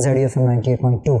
ZDFM 98.2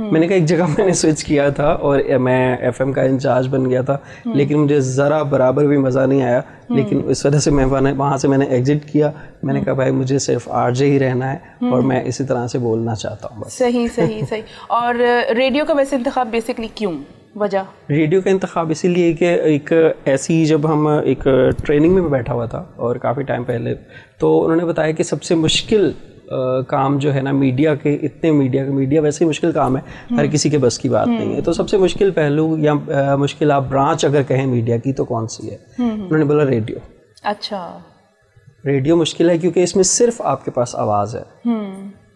میں نے کہا ایک جگہ میں نے سوئچ کیا تھا اور میں FM کا انچارج بن گیا تھا, لیکن مجھے ذرا برابر بھی مزہ نہیں آیا. لیکن اس وجہ سے میں وہاں سے میں نے ایگزٹ کیا. میں نے کہا بھائی مجھے صرف RJ ہی رہنا ہے اور میں اسی طرح سے بولنا چاہتا ہوں بس. صحیح. اور ریڈیو کا ویسے انتخاب بیسکلی کیوں, وجہ؟ ریڈیو کا انتخاب اسی لیے کہ ایک ایسی, جب ہم ایک ٹریننگ میں بیٹھا ہوا تھا اور کافی ٹائم پہلے, تو انہوں نے بتایا کہ سب سے مشکل کام جو ہے نا میڈیا کے, میڈیا ویسے ہی مشکل کام ہے, ہر کسی کے بس کی بات نہیں ہے. تو سب سے مشکل پہلو یا مشکل آپ برانچ اگر کہیں میڈیا کی تو کون سی ہے؟ انہوں نے بولا ریڈیو. اچھا, ریڈیو مشکل ہے کیونکہ اس میں صرف آپ کے پاس آواز ہے.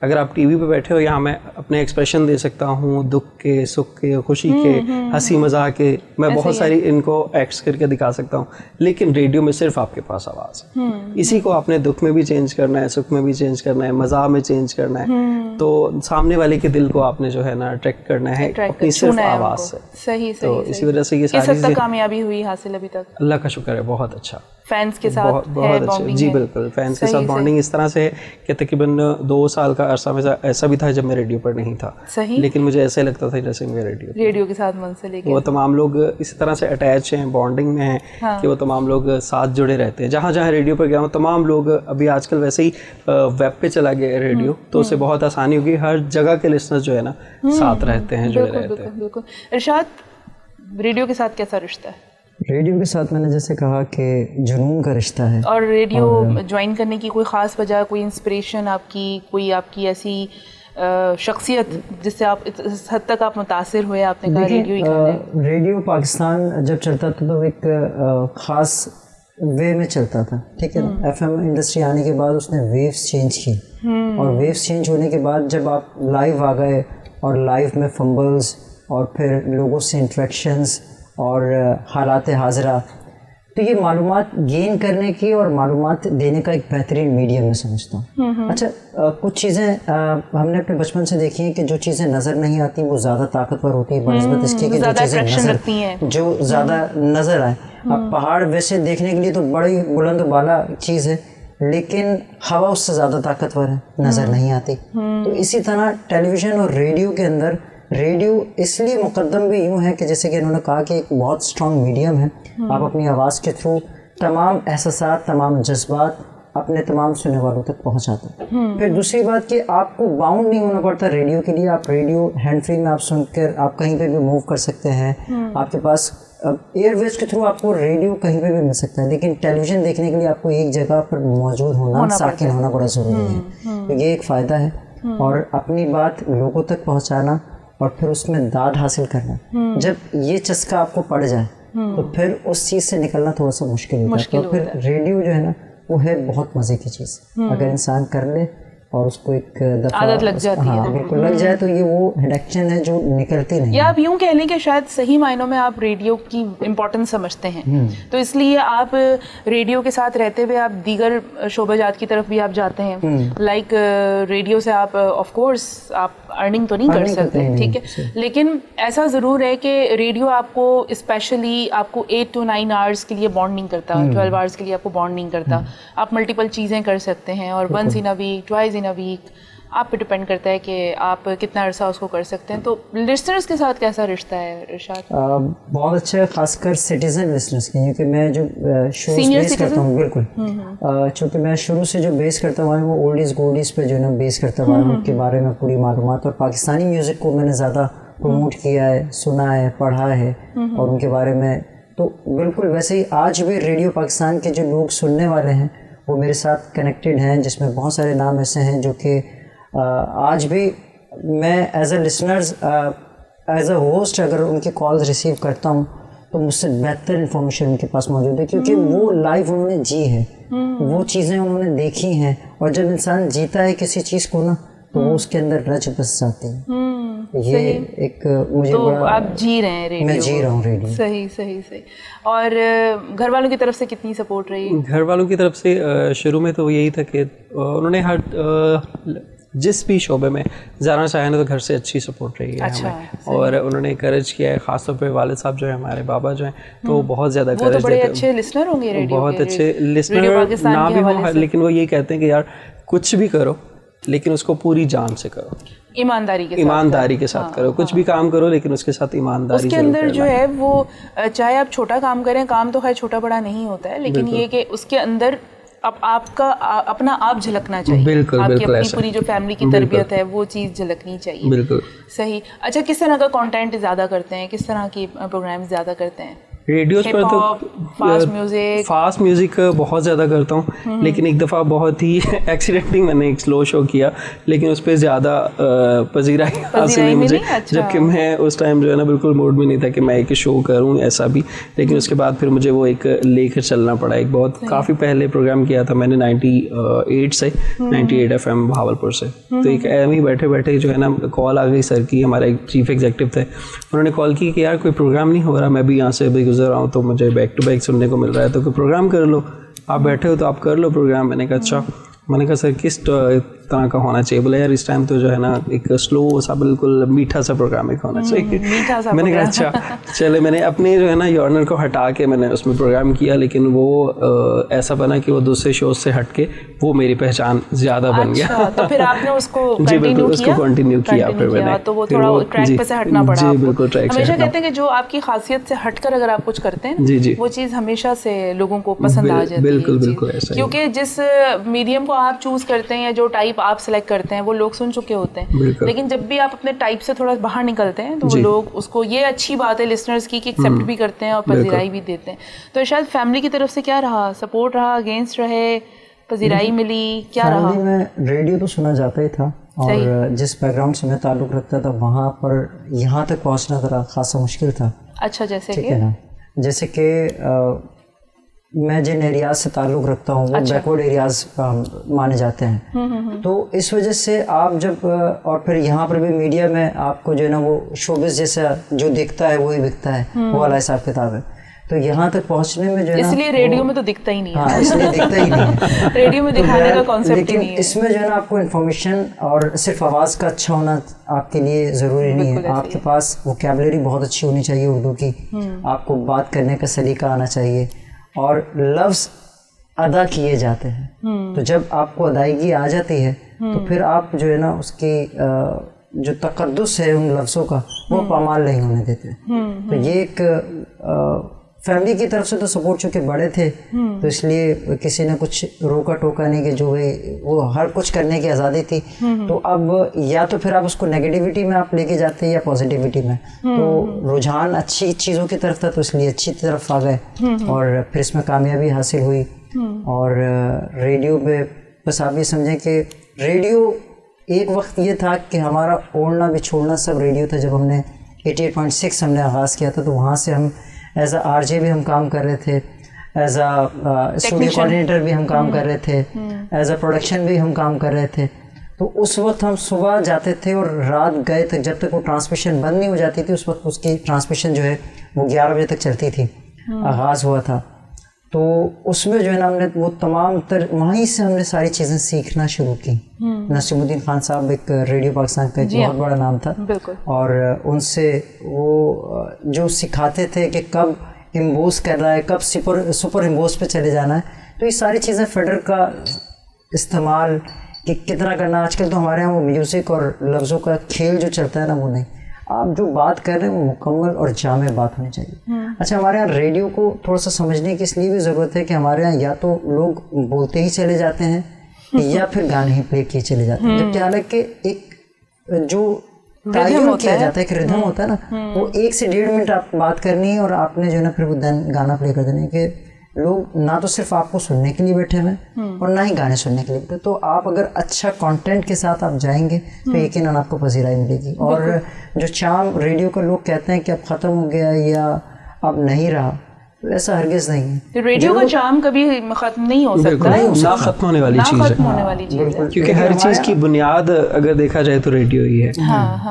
اگر آپ ٹی وی پہ بیٹھے ہو, یہاں میں اپنے ایکسپریشن دے سکتا ہوں, دکھ کے, سکھ کے, خوشی کے, ہنسی مذاق کے, میں بہت ساری ان کو ایکٹس کر کے دکھا سکتا ہوں. لیکن ریڈیو میں صرف آپ کے پاس آواز ہے. اسی کو آپ نے دکھ میں بھی چینج کرنا ہے, سکھ میں بھی چینج کرنا ہے, مزاح میں چینج کرنا ہے, تو سامنے والے کے دل کو آپ نے جو ہے نا اٹریکٹ کرنا ہے اپنی صرف آواز سے. صحیح. تو اسی وجہ سے یہ ساری چیزیں کامیابی ہوئی حاصل ابھی تک, اللہ کا شکر ہے, بہت اچھا. فینس کے ساتھ بہت اچھا, جی بالکل. فینس کے ساتھ بانڈنگ اس طرح سے ہے کہ تقریباً 2 سال کا عرصہ ایسا بھی تھا جب میں ریڈیو پر نہیں تھا, لیکن مجھے ایسا لگتا تھا جیسے میں ریڈیو کے ساتھ منسلک. وہ تمام لوگ اسی طرح سے اٹیچ ہیں, بانڈنگ میں ہیں کہ وہ تمام لوگ ساتھ جڑے رہتے ہیں. جہاں جہاں ریڈیو پر گیا ہوں تمام لوگ, ابھی آج کل ویسے ہی ویب پہ چلا گیا ریڈیو, تو اسے بہت آسانی ہوگی, ہر جگہ کے لسنر جو ہے نا ساتھ رہتے ہیں, جڑے رہتے ہیں. بالکل. ارشاد, ریڈیو کے ساتھ کیسا رشتہ ہے؟ ریڈیو کے ساتھ میں نے جیسے کہا کہ جنون کا رشتہ ہے. اور ریڈیو جوائن کرنے کی کوئی خاص وجہ, کوئی انسپریشن آپ کی, کوئی آپ کی ایسی شخصیت جس سے آپ اس حد تک آپ متاثر ہوئے, آپ نے کہا ریڈیو ہی کرنا ہے؟ ریڈیو پاکستان جب چلتا تھا تو ایک خاص وے میں چلتا تھا, ٹھیک ہے. FM انڈسٹری آنے کے بعد اس نے ویوز چینج کی, اور ویوز چینج ہونے کے بعد جب آپ لائیو آ گئے, اور لائیو میں فمبلز اور پھر لوگوں سے انٹریکشنز اور حالات حاضرہ, تو یہ معلومات گین کرنے کی اور معلومات دینے کا ایک بہترین میڈیم میں سمجھتا ہوں. اچھا, کچھ چیزیں ہم نے اپنے بچپن سے دیکھی ہیں کہ جو چیزیں نظر نہیں آتی وہ زیادہ طاقتور ہوتی ہے بنسبت اس کی کہ جو چیزیں جو زیادہ نظر آئے. اب پہاڑ ویسے دیکھنے کے لیے تو بڑی بلند و بالا چیز ہے, لیکن ہوا اس سے زیادہ طاقتور ہے, نظر نہیں آتی. تو اسی طرح ٹیلی ویژن اور ریڈیو کے اندر, ریڈیو اس لیے مقدم بھی یوں ہے کہ جیسے کہ انہوں نے کہا کہ ایک بہت اسٹرانگ میڈیم ہے, آپ اپنی آواز کے تھرو تمام احساسات, تمام جذبات اپنے تمام سننے والوں تک پہنچاتے ہیں. پھر دوسری بات کہ آپ کو باؤنڈ نہیں ہونا پڑتا ریڈیو کے لیے, آپ ریڈیو ہینڈ فری میں آپ سن کر آپ کہیں پہ بھی موو کر سکتے ہیں. آپ کے پاس ایئر ویز کے تھرو آپ کو ریڈیو کہیں پہ بھی مل سکتا ہے, لیکن ٹیلی ویژن دیکھنے کے لیے آپ کو ایک جگہ پر موجود ہونا, ساکن ہونا بڑا ضروری ہے. تو یہ ایک فائدہ ہے. اور اپنی بات لوگوں تک پہنچانا اور پھر اس میں داد حاصل کرنا, جب یہ چسکا آپ کو پڑ جائے تو پھر اس چیز سے نکلنا تھوڑا سا مشکل ہوتا ہے. تو پھر ریڈیو جو ہے نا وہ ہے بہت مزے کی چیز, اگر انسان کر لے اور اس کو ایک دفعہ عادت لگ جاتی ہے, بالکل لگ جائے, تو یہ وہ ایڈکشن ہے جو نکلتی نہیں. یا آپ یوں کہہ لیں کہ شاید صحیح معنوں میں آپ ریڈیو کی امپورٹنس سمجھتے ہیں, تو اس لیے آپ ریڈیو کے ساتھ رہتے ہوئے آپ دیگر شعبہ جات کی طرف بھی آپ جاتے ہیں. لائک ریڈیو سے آپ آف کورس آپ ارننگ تو نہیں کر سکتے, ٹھیک ہے, لیکن ایسا ضرور ہے کہ ریڈیو آپ کو اسپیشلی آپ کو 8 to 9 آورس کے لیے بانڈ نہیں کرتا, 12 آورس کے لیے آپ کو بانڈ نہیں کرتا. آپ ملٹیپل چیزیں کر سکتے ہیں, اور ونس ان اے ویک, ٹوائز ان اے ویک, آپ پہ ڈپینڈ کرتا ہے کہ آپ کتنا عرصہ اس کو کر سکتے ہیں. تو لسنرس کے ساتھ کیسا رشتہ ہے ارشاد؟ بہت اچھا ہے, خاص کر سٹیزن لسنرس کے, کیونکہ میں جو شوز بیس کرتا ہوں, بالکل, چونکہ میں شروع سے جو بیس کرتا ہوا ہوں وہ اولڈیز گولڈیز پہ جو ہے نا بیس کرتا ہوا ہوں, ان کے بارے میں پوری معلومات, اور پاکستانی میوزک کو میں نے زیادہ پروموٹ کیا ہے, سنا ہے, پڑھا ہے, اور ان کے بارے میں. تو بالکل ویسے ہی آج بھی ریڈیو پاکستان کے جو لوگ سننے والے ہیں وہ میرے ساتھ کنیکٹڈ ہیں, جس میں بہت سارے نام ایسے ہیں جو کہ آج بھی میں as a listeners, as a host اگر ان کی کالز ریسیو کرتا ہوں تو مجھ سے بہتر انفارمیشن ان کے پاس موجود ہے, کیونکہ وہ لائیو انہوں نے جی ہے, وہ چیزیں انہوں نے دیکھی ہیں. اور جب انسان جیتا ہے کسی چیز کو نا تو وہ اس کے اندر رچ بس جاتی ہے. یہ ایک مجھے تو آپ جی رہے ہیں ریڈیو, میں جی رہا ہوں ریڈیو. صحیح. اور گھر والوں کی طرف سے کتنی سپورٹ رہی؟ گھر والوں کی طرف سے شروع میں تو یہی تھا کہ انہوں نے ہر جس بھی شعبے میں جانا چاہے نا تو گھر سے اچھی سپورٹ رہی ہے ہمیں, اور انہوں نے انکریج کیا ہے. خاص طور پہ والد صاحب جو ہے ہمارے بابا جو ہیں تو بہت زیادہ انکریج دیتے ہیں. بڑے اچھے لسنر ہوں گے ریڈیو, بہت اچھے لسنر نہ بھی ہوں, لیکن وہ یہ کہتے ہیں کہ یار کچھ بھی کرو لیکن اس کو پوری جان سے کرو, ایمانداری کے ساتھ کرو. کچھ بھی کام کرو لیکن اس کے ساتھ ایمانداری. اس کے اندر جو ہے وہ چاہے آپ چھوٹا کام کریں, کام تو خیر چھوٹا بڑا نہیں ہوتا ہے, لیکن یہ کہ اس کے اندر اب آپ کا اپنا آپ جھلکنا چاہیے. بالکل آپ کی بالکل اپنی پوری جو فیملی کی تربیت ہے وہ چیز جھلکنی چاہیے. بالکل صحیح. اچھا, کس طرح کا کانٹینٹ زیادہ کرتے ہیں, کس طرح کی پروگرام زیادہ کرتے ہیں؟ ریڈیوز پر تو فاسٹ میوزک بہت زیادہ کرتا ہوں, لیکن ایک دفعہ بہت ہی ایکسیڈنٹلی میں نے ایک سلو شو کیا, لیکن اس پہ زیادہ پذیرائی حاصل نہیں مجھے, جبکہ میں اس ٹائم جو ہے نا بالکل موڈ میں نہیں تھا کہ میں ایک شو کروں ایسا بھی. لیکن اس کے بعد پھر مجھے وہ ایک لے کر چلنا پڑا. ایک بہت کافی پہلے پروگرام کیا تھا میں نے 98 سے 98 FM بھاولپور سے. تو ایک ایویں بیٹھے بیٹھے جو ہے نا کال آ گئی سر کی, ہمارا ایک چیف ایگزیکٹو تھے, انہوں نے کال کی کہ یار کوئی پروگرام نہیں ہو رہا, میں بھی یہاں سے ابھی گزر رہا ہوں تو مجھے بیک ٹو بیک سننے کو مل رہا ہے, تو کوئی پروگرام کر لو, آپ بیٹھے ہو تو آپ کر لو پروگرام. میں نے کہا اچھا. میں نے کہا سر کس طرح کا ہونا چاہیے؟ بولے یار اس ٹائم تو جو ہے نا ایک سلو سا بالکل میٹھا سا پروگرام ایک ہونا چاہیے. میں نے کہا اچھا چلے. میں نے اپنے جو ہے نا یارنر کو ہٹا کے میں نے اس میں پروگرام کیا, لیکن وہ ایسا بنا کہ وہ دوسرے شوز سے ہٹ کے وہ میری پہچان زیادہ بن گیا. تو پھر آپ نے اس کو جی بالکل اس کو کنٹینیو کیا پھر میں نے. تو وہ تھوڑا ٹریک پہ سے ہٹنا پڑا. جی بالکل ٹریک سے. ہمیشہ کہتے ہیں کہ جو آپ کی خاصیت سے ہٹ کر اگر آپ کچھ کرتے ہیں جی جی وہ چیز ہمیشہ سے لوگوں کو پسند آ جاتی ہے. بالکل بالکل ایسا, کیونکہ جس میڈیم کو آپ چوز کرتے ہیں یا جو ٹائپ آپ سلیکٹ کرتے ہیں وہ لوگ سن چکے ہوتے ہیں, لیکن جب بھی آپ اپنے ٹائپ سے تھوڑا باہر نکلتے ہیں تو وہ لوگ اس کو, یہ اچھی بات ہے لسنرز کی کہ ایکسیپٹ بھی کرتے ہیں اور پذیرائی بھی دیتے ہیں. تو شاید فیملی کی طرف سے کیا رہا, سپورٹ رہا, اگینسٹ رہے, پذیرائی ملی, کیا رہا؟ میں ریڈیو تو سنا جاتا ہی تھا, اور جس بیک گراؤنڈ سے میں تعلق رکھتا تھا وہاں پر یہاں تک پہنچنا ذرا خاصا مشکل تھا. اچھا, جیسے ٹھیک ہے نا, جیسے کہ میں جن ایریاز سے تعلق رکھتا ہوں وہ بیکورڈ ایریاز مانے جاتے ہیں, تو اس وجہ سے آپ جب, اور پھر یہاں پر بھی میڈیا میں آپ کو جو ہے نا وہ شوبز جیسا جو دکھتا ہے وہی بکتا ہے, وہ والا حساب کتاب ہے. تو یہاں تک پہنچنے میں جو ہے نا, اس لیے ریڈیو میں تو دکھتا ہی نہیں ہے. ہاں, اس لیے دکھتا ہی نہیں ہے ریڈیو میں دکھانے کا کانسیپٹ ہی نہیں ہے. اس میں جو ہے نا آپ کو انفارمیشن اور صرف آواز کا اچھا ہونا آپ کے لیے ضروری نہیں ہے, آپ کے پاس ووکیبلری بہت اچھی ہونی چاہیے اردو کی, آپ کو بات کرنے کا سلیقہ آنا چاہیے, اور لفظ ادا کیے جاتے ہیں. تو جب آپ کو ادائیگی آ جاتی ہے تو پھر آپ جو ہے نا اس کی جو تقدس ہے ان لفظوں کا وہ پامال نہیں ہونے دیتے. تو یہ ایک فیملی کی طرف سے تو سپورٹ چونکہ بڑے تھے تو اس لیے کسی نے کچھ روکا ٹوکا نہیں, کہ جو وہ ہر کچھ کرنے کی آزادی تھی. تو اب یا تو پھر آپ اس کو نیگیٹیوٹی میں آپ لے کے جاتے ہیں یا پازیٹیوٹی میں. تو رجحان اچھی چیزوں کی طرف تھا تو اس لیے اچھی طرف آ گئے, اور پھر اس میں کامیابی حاصل ہوئی. اور ریڈیو پہ بس آپ یہ سمجھیں کہ ریڈیو ایک وقت یہ تھا کہ ہمارا اوڑھنا بچھوڑنا سب ریڈیو تھا. جب ہم نے 88.6 ہم نے آغاز کیا تھا تو وہاں سے ہم ایز اے RJ بھی ہم کام کر رہے تھے, ایز اے اسٹوڈیو کوآرڈینیٹر بھی ہم کام کر رہے تھے, ایز اے پروڈکشن بھی ہم کام کر رہے تھے. تو اس وقت ہم صبح جاتے تھے اور رات گئے تک, جب تک وہ ٹرانسمیشن بند نہیں ہو جاتی تھی اس وقت اس کی ٹرانسمیشن جو ہے وہ 11 بجے تک چلتی تھی, آغاز ہوا تھا. تو اس میں جو ہے نا ہم نے وہ تمام وہیں سے ہم نے ساری چیزیں سیکھنا شروع کی. نسیم الدین خان صاحب ایک ریڈیو پاکستان کا ایک بہت بڑا نام تھا, اور ان سے وہ جو سکھاتے تھے کہ کب امبوز کر رہا ہے, کب سپر امبوز پہ چلے جانا ہے. تو یہ ساری چیزیں فیڈر کا استعمال کہ کتنا کرنا. آج کل تو ہمارے یہاں وہ میوزک اور لفظوں کا کھیل جو چلتا ہے نا وہ نہیں, آپ جو بات کر رہے ہیں وہ مکمل اور جامع بات ہونی چاہیے. اچھا, ہمارے یہاں ریڈیو کو تھوڑا سا سمجھنے کی اس لیے بھی ضرورت ہے کہ ہمارے یہاں یا تو لوگ بولتے ہی چلے جاتے ہیں یا پھر گانے ہی پلے کیے چلے جاتے ہیں. جبکہ حالانکہ ایک جو تعین کیا جاتا ہے کہ ردھم ہوتا ہے نا, وہ 1 سے 1.5 منٹ آپ بات کرنی ہے اور آپ نے جو ہے نا پھر وہ گانا پلے کر دینا ہے. کہ لوگ نہ تو صرف آپ کو سننے کے لیے بیٹھے ہوئے اور نہ ہی گانے سننے کے لیے بیٹھے. تو آپ اگر اچھا کانٹینٹ کے ساتھ آپ جائیں گے تو یقیناً آپ کو پذیرائی ملے گی. اور جو چام ریڈیو کا لوگ کہتے ہیں کہ اب ختم ہو گیا یا اب نہیں رہا, تو ایسا ہرگز نہیں ہے. ریڈیو کا چام کبھی ختم نہیں ہو سکتا, نہ ختم ہونے والی چیز ہے, کیونکہ ہر چیز کی بنیاد اگر دیکھا جائے تو ریڈیو ہی ہے.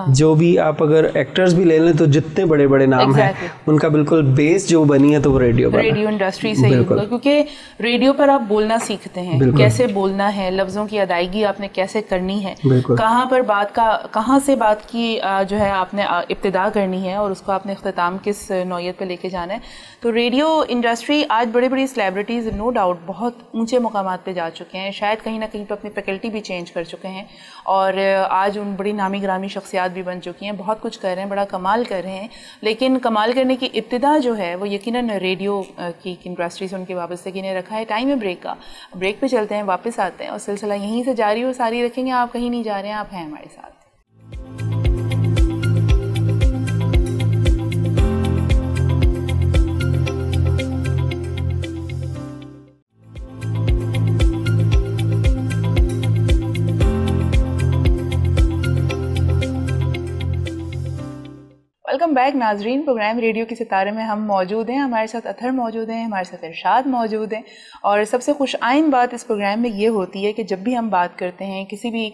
جو بھی آپ اگر ایکٹرز بھی لے لیں تو جتنے بڑے بڑے نام ہیں ان کا بالکل بیس جو بنی ہے تو وہ ریڈیو انڈسٹری سے ہی ہوگا. کیونکہ ریڈیو پر آپ بولنا سیکھتے ہیں, کیسے بولنا ہے, لفظوں کی ادائیگی آپ نے کیسے کرنی ہے, کہاں پر بات کا کہاں سے بات کی جو ہے آپ نے ابتدا کرنی ہے اور اس کو آپ نے اختتام کس نوعیت پہ لے کے جانا ہے. تو ریڈیو ریڈیو انڈسٹری آج بڑے بڑی سیلیبریٹیز نو ڈاؤٹ بہت اونچے مقامات پہ جا چکے ہیں, شاید کہیں نہ کہیں پہ اپنی فیکلٹی بھی چینج کر چکے ہیں, اور آج ان بڑی نامی گرامی شخصیات بھی بن چکی ہیں, بہت کچھ کر رہے ہیں, بڑا کمال کر رہے ہیں. لیکن کمال کرنے کی ابتدا جو ہے وہ یقیناً ریڈیو کی انڈسٹری سے ان کے وابستگی نے رکھا ہے. ٹائم ہے بریک کا, بریک پہ چلتے ہیں, واپس آتے ہیں اور سلسلہ یہیں سے جاری اور ساری رکھیں گے. آپ کہیں نہیں جا رہے ہیں, آپ ہیں ہمارے ساتھ. ویلکم بیک ناظرین. پروگرام ریڈیو کے ستارے میں ہم موجود ہیں. ہمارے ساتھ اطہر موجود ہیں, ہمارے ساتھ ارشاد موجود ہیں. اور سب سے خوش آئند بات اس پروگرام میں یہ ہوتی ہے کہ جب بھی ہم بات کرتے ہیں, کسی بھی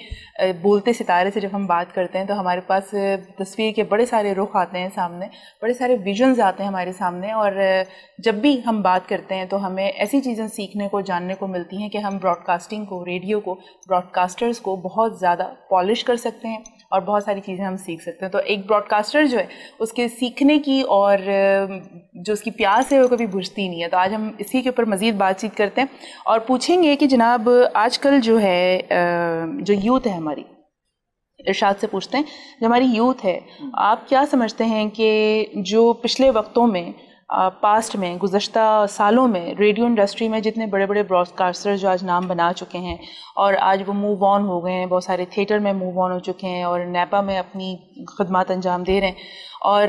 بولتے ستارے سے جب ہم بات کرتے ہیں, تو ہمارے پاس تصویر کے بڑے سارے رخ آتے ہیں سامنے, بڑے سارے ویژنز آتے ہیں ہمارے سامنے. اور جب بھی ہم بات کرتے ہیں تو ہمیں ایسی چیزیں سیکھنے کو, جاننے کو ملتی ہیں کہ ہم براڈ کاسٹنگ کو, ریڈیو کو, براڈ کاسٹرز کو بہت زیادہ پالش کر سکتے ہیں اور بہت ساری چیزیں ہم سیکھ سکتے ہیں. تو ایک براڈ کاسٹر جو ہے اس کے سیکھنے کی اور جو اس کی پیاس ہے وہ کبھی بجھتی نہیں ہے. تو آج ہم اسی کے اوپر مزید بات چیت کرتے ہیں اور پوچھیں گے کہ جناب آج کل جو ہے جو یوتھ ہے ہماری, ارشاد سے پوچھتے ہیں, جو ہماری یوتھ ہے, آپ کیا سمجھتے ہیں کہ جو پچھلے وقتوں میں, پاسٹ میں, گزشتہ سالوں میں ریڈیو انڈسٹری میں جتنے بڑے بڑے براڈ کاسٹر جو آج نام بنا چکے ہیں اور آج وہ موو آن ہو گئے ہیں, بہت سارے تھیٹر میں موو آن ہو چکے ہیں اور نیپا میں اپنی خدمات انجام دے رہے ہیں, اور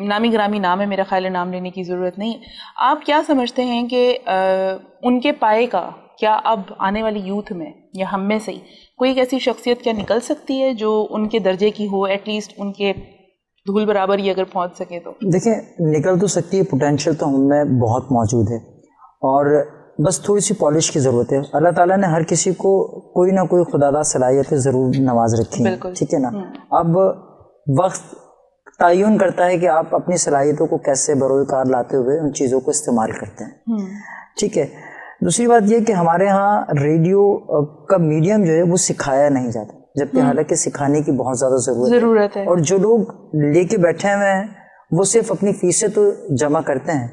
نامی گرامی نام ہے, میرا خیال ہے نام لینے کی ضرورت نہیں. آپ کیا سمجھتے ہیں کہ ان کے پائے کا کیا اب آنے والی یوتھ میں یا ہم میں سے کوئی ایک ایسی شخصیت کیا نکل سکتی ہے جو ان کے درجے کی ہو, ایٹ لیسٹ ان کے دھول برابر ہی اگر پہنچ سکے؟ تو دیکھیں, نکل تو سکتی ہے, پوٹینشیل تو ہم میں بہت موجود ہے اور بس تھوڑی سی پالش کی ضرورت ہے. اللہ تعالیٰ نے ہر کسی کو کوئی نہ کوئی خداداد صلاحیتیں ضرور نواز رکھی ہیں, ٹھیک ہے نا. اب وقت تعین کرتا ہے کہ آپ اپنی صلاحیتوں کو کیسے بروئے کار لاتے ہوئے ان چیزوں کو استعمال کرتے ہیں, ٹھیک ہے. دوسری بات یہ کہ ہمارے ہاں ریڈیو کا میڈیم جو ہے وہ سکھایا نہیں جاتا, جبکہ حالانکہ سکھانے کی بہت زیادہ ضرورت ہے. اور جو لوگ لے کے بیٹھے ہوئے ہیں وہ صرف اپنی فیسیں تو جمع کرتے ہیں,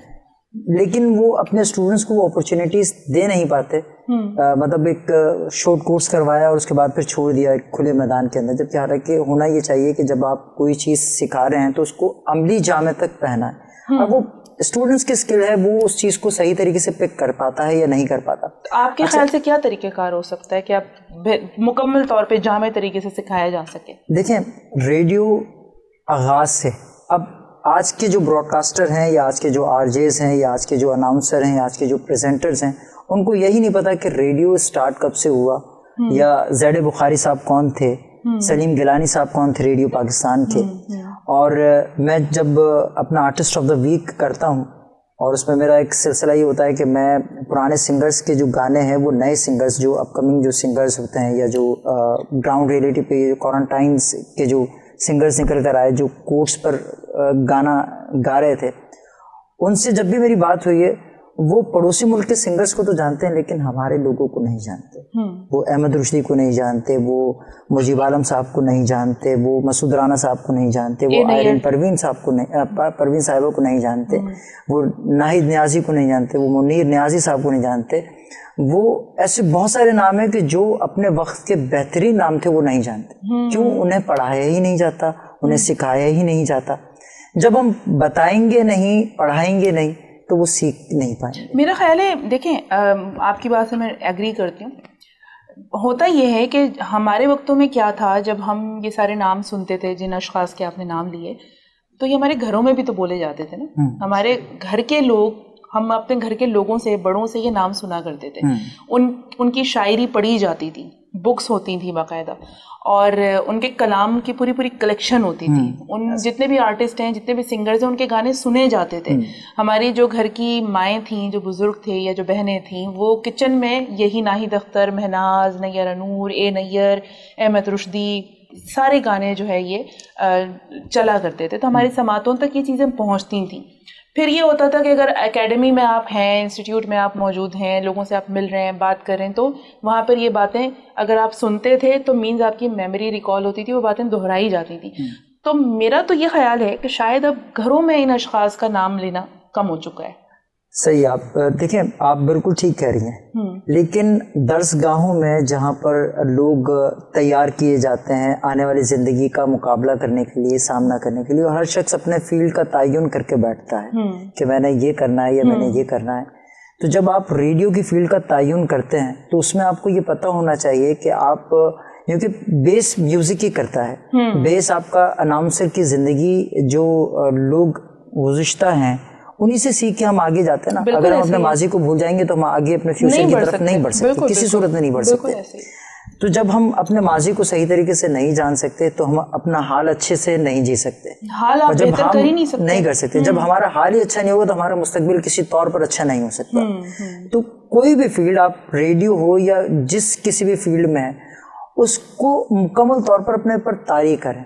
لیکن وہ اپنے اسٹوڈنٹس کو وہ اپرچونیٹیز دے نہیں پاتے. مطلب ایک شارٹ کورس کروایا اور اس کے بعد پھر چھوڑ دیا ایک کھلے میدان کے اندر, جبکہ حالانکہ ہونا یہ چاہیے کہ جب آپ کوئی چیز سکھا رہے ہیں تو اس کو عملی جامع تک پہنا ہے. اور وہ اسٹوڈنٹس کی اسکل ہے, وہ اس چیز کو صحیح طریقے سے پک کر پاتا ہے یا نہیں کر پاتا. آپ کے خیال سے کیا طریقہ کار ہو سکتا ہے کہ آپ مکمل طور پہ جامع طریقے سے سکھایا جا سکے؟ دیکھیں, ریڈیو آغاز سے اب آج کے جو براڈ کاسٹر ہیں یا آج کے جو آر جیز ہیں یا آج کے جو اناؤنسر ہیں یا آج کے جو پریزنٹرز ہیں, ان کو یہی نہیں پتا کہ ریڈیو اسٹارٹ کب سے ہوا, یا زید بخاری صاحب کون تھے, سلیم گیلانی صاحب کون تھے ریڈیو پاکستان کے. اور میں جب اپنا آرٹسٹ آف دا ویک کرتا ہوں اور اس میں میرا ایک سلسلہ یہ ہوتا ہے کہ میں پرانے سنگرز کے جو گانے ہیں وہ نئے سنگرز جو اپ کمنگ جو سنگرز ہوتے ہیں یا جو گراؤنڈ ریئلٹی پہ کوارنٹائنس کے جو سنگرز نکل کر آئے جو کورٹس پر گانا گا رہے تھے, ان سے جب بھی میری بات ہوئی ہے وہ پڑوسی ملک کے سنگرز کو تو جانتے ہیں لیکن ہمارے لوگوں کو نہیں جانتے. وہ احمد رشدی کو نہیں جانتے, وہ مجیب عالم صاحب کو نہیں جانتے, وہ مسعود رانا صاحب کو نہیں جانتے, وہ آئرن پروین صاحب کو نہیں, پروین صاحبہ کو نہیں جانتے, وہ ناہید نیازی کو نہیں جانتے, وہ منیر نیازی صاحب کو نہیں جانتے. وہ ایسے بہت سارے نام ہیں کہ جو اپنے وقت کے بہترین نام تھے وہ نہیں جانتے. کیوں؟ انہیں پڑھایا ہی نہیں جاتا, انہیں سکھایا ہی نہیں جاتا. جب ہم بتائیں گے نہیں, پڑھائیں گے نہیں تو وہ سیکھ نہیں پائیں گے. میرا خیال ہے, دیکھیں آپ کی بات سے میں ایگری کرتی ہوں. ہوتا یہ ہے کہ ہمارے وقتوں میں کیا تھا, جب ہم یہ سارے نام سنتے تھے جن اشخاص کے آپ نے نام لیے, تو یہ ہمارے گھروں میں بھی تو بولے جاتے تھے نا. ہمارے گھر کے لوگ, ہم اپنے گھر کے لوگوں سے, بڑوں سے یہ نام سنا کرتے تھے. ان کی شاعری پڑھی جاتی تھی, بکس ہوتی تھیں باقاعدہ, اور ان کے کلام کی پوری پوری کلیکشن ہوتی تھی. ان جتنے بھی آرٹسٹ ہیں, جتنے بھی سنگرز ہیں, ان کے گانے سنے جاتے تھے. ہماری جو گھر کی مائیں تھیں, جو بزرگ تھے یا جو بہنیں تھیں, وہ کچن میں یہی ناہید اختر, مہناز, نیّر انور, اے نیّر, احمد رشدی, سارے گانے جو ہے یہ چلا کرتے تھے. تو ہماری سماعتوں تک یہ چیزیں پہنچتی تھیں. پھر یہ ہوتا تھا کہ اگر اکیڈمی میں آپ ہیں, انسٹیٹیوٹ میں آپ موجود ہیں, لوگوں سے آپ مل رہے ہیں, بات کر رہے ہیں, تو وہاں پر یہ باتیں اگر آپ سنتے تھے تو مینز آپ کی میموری ریکال ہوتی تھی, وہ باتیں دہرائی جاتی تھیں. تو میرا تو یہ خیال ہے کہ شاید اب گھروں میں ان اشخاص کا نام لینا کم ہو چکا ہے. صحیح. آپ دیکھیں آپ بالکل ٹھیک کہہ رہی ہیں, لیکن درس گاہوں میں جہاں پر لوگ تیار کیے جاتے ہیں آنے والی زندگی کا مقابلہ کرنے کے لیے, سامنا کرنے کے لیے, اور ہر شخص اپنے فیلڈ کا تعین کر کے بیٹھتا ہے کہ میں نے یہ کرنا ہے یا میں نے یہ کرنا ہے. تو جب آپ ریڈیو کی فیلڈ کا تعین کرتے ہیں تو اس میں آپ کو یہ پتہ ہونا چاہیے کہ آپ, کیونکہ بیس میوزک ہی کرتا ہے, بیس آپ کا اناؤنسر کی زندگی جو لوگ گزشتہ ہیں انہی سے سیکھ کے ہم آگے جاتے ہیں نا. اگر ہم اپنے ماضی کو بھول جائیں گے تو ہم آگے اپنے فیوچر کی طرف نہیں بڑھ سکتے, کسی صورت میں نہیں بڑھ سکتے. تو جب ہم اپنے ماضی کو صحیح طریقے سے نہیں جان سکتے تو ہم اپنا حال اچھے سے نہیں جی سکتے, اور جب ہم نہیں کر سکتے, جب ہمارا حال ہی اچھا نہیں ہوگا تو ہمارا مستقبل کسی طور پر اچھا نہیں ہو سکتا. تو کوئی بھی فیلڈ, آپ ریڈیو ہو یا جس کسی بھی فیلڈ میں ہے, اس کو مکمل طور پر اپنے پر طاری کریں,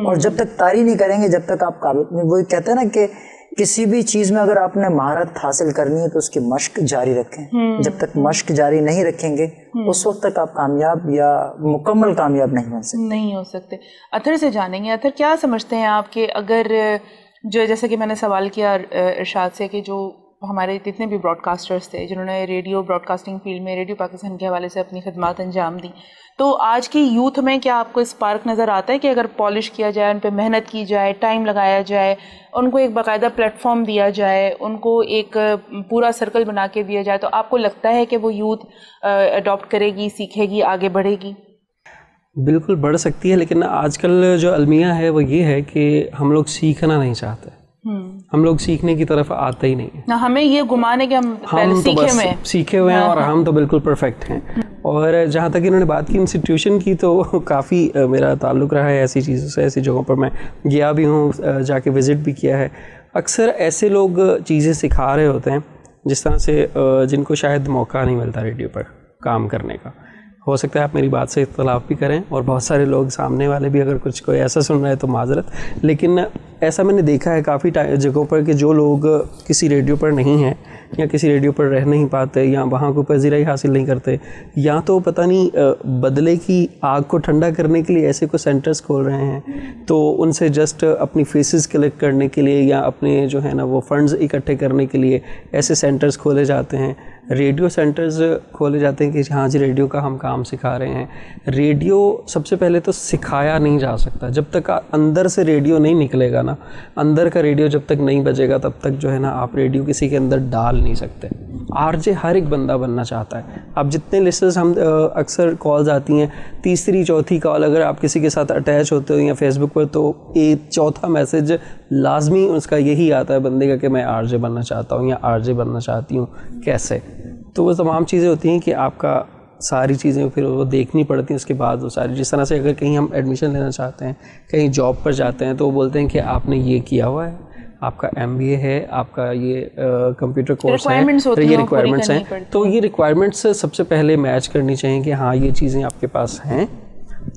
اور جب تک طاری نہیں کریں گے جب تک آپ قابل, وہ کہتے ہیں نا کہ کسی بھی چیز میں اگر آپ نے مہارت حاصل کرنی ہے تو اس کی مشق جاری رکھیں. جب تک مشق جاری نہیں رکھیں گے اس وقت تک آپ کامیاب یا مکمل کامیاب نہیں ہو سکتے. اطہر سے جانیں گے, اطہر کیا سمجھتے ہیں آپ کہ اگر جو جیسا کہ میں نے سوال کیا ارشاد سے کہ جو ہمارے جتنے بھی براڈ کاسٹرز تھے جنہوں نے ریڈیو براڈ کاسٹنگ فیلڈ میں ریڈیو پاکستان کے حوالے سے اپنی خدمات انجام دیں, تو آج کی یوتھ میں کیا آپ کو اسپارک نظر آتا ہے کہ اگر پالش کیا جائے, ان پہ محنت کی جائے, ٹائم لگایا جائے, ان کو ایک باقاعدہ پلیٹ فارم دیا جائے, ان کو ایک پورا سرکل بنا کے دیا جائے, تو آپ کو لگتا ہے کہ وہ یوتھ اڈاپٹ کرے گی, سیکھے گی, آگے بڑھے گی؟ بالکل بڑھ سکتی ہے, لیکن آج کل جو المیہ ہے وہ یہ ہے کہ ہم لوگ سیکھنا نہیں چاہتے, ہم لوگ سیکھنے کی طرف آتے ہی نہیں ہیں. ہمیں یہ گمان ہے کہ ہم تو بس سیکھے ہوئے ہیں اور ہم تو بالکل پرفیکٹ ہیں. اور جہاں تک انہوں نے بات کی انسٹیٹیوشن کی, تو کافی میرا تعلق رہا ہے ایسی چیزوں سے, ایسی جگہوں پر میں گیا بھی ہوں, جا کے وزٹ بھی کیا ہے. اکثر ایسے لوگ چیزیں سکھا رہے ہوتے ہیں جس طرح سے جن کو شاید موقع نہیں ملتا ریڈیو پر کام کرنے کا. ہو سکتا ہے آپ میری بات سے اختلاف بھی کریں, اور بہت سارے لوگ سامنے والے بھی اگر کچھ کوئی ایسا سن رہے ہیں تو معذرت, لیکن ایسا میں نے دیکھا ہے کافی جگہوں پر کہ جو لوگ کسی ریڈیو پر نہیں ہیں یا کسی ریڈیو پر رہ نہیں پاتے یا وہاں کو پذیرائی حاصل نہیں کرتے, یا تو پتہ نہیں بدلے کی آگ کو ٹھنڈا کرنے کے لیے ایسے کوئی سینٹرز کھول رہے ہیں, تو ان سے جسٹ اپنی فیسز کلیکٹ کرنے کے لیے یا اپنے جو ہے نا وہ فنڈز اکٹھے کرنے کے لیے ایسے سینٹرز کھولے جاتے ہیں, ریڈیو سینٹرز کھولے جاتے ہیں کہ ہاں جی ریڈیو کا ہم کام سکھا رہے ہیں. ریڈیو سب سے پہلے تو سکھایا نہیں جا سکتا جب تک اندر سے ریڈیو نہیں نکلے گا نا, اندر کا ریڈیو جب تک نہیں بجے گا تب تک جو ہے نا آپ ریڈیو کسی کے اندر ڈال نہیں سکتے. آر جے ہر ایک بندہ بننا چاہتا ہے. اب جتنے لسنرز ہم اکثر کالز آتی ہیں, تیسری چوتھی کال اگر آپ کسی کے ساتھ اٹیچ ہوتے ہو یا فیس بک پر, تو ایک چوتھا میسیج لازمی اس کا یہی آتا ہے بندے کا کہ میں آر جے بننا چاہتا ہوں یا آر جے بننا چاہتی ہوں, کیسے. تو وہ تمام چیزیں ہوتی ہیں کہ آپ کا ساری چیزیں پھر وہ دیکھنی پڑتی ہیں اس کے بعد وہ ساری. جس طرح سے اگر کہیں ہم ایڈمیشن لینا چاہتے ہیں, کہیں جاب پر جاتے ہیں, تو وہ بولتے ہیں کہ آپ نے یہ کیا ہوا ہے, آپ کا MBA ہے, آپ کا یہ کمپیوٹر کورس ہے, یہ ریکوائرمنٹس ہیں. تو یہ ریکوائرمنٹس سب سے پہلے میچ کرنی چاہیے کہ ہاں یہ چیزیں آپ کے پاس ہیں,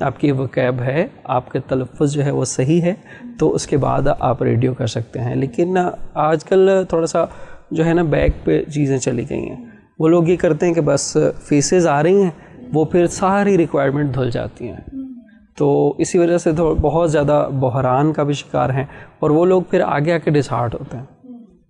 آپ کی وکیب ہے, آپ کا تلفظ جو ہے وہ صحیح ہے, تو اس کے بعد آپ ریڈیو کر سکتے ہیں. لیکن آج کل تھوڑا سا جو ہے نا بیک پہ چیزیں چلی گئی ہیں. وہ لوگ یہ کرتے ہیں کہ بس فیسز آ رہی ہیں, وہ پھر ساری ریکوائرمنٹ دھل جاتی ہیں, تو اسی وجہ سے بہت زیادہ بحران کا بھی شکار ہیں, اور وہ لوگ پھر آگے آ کے ڈسہارٹ ہوتے ہیں.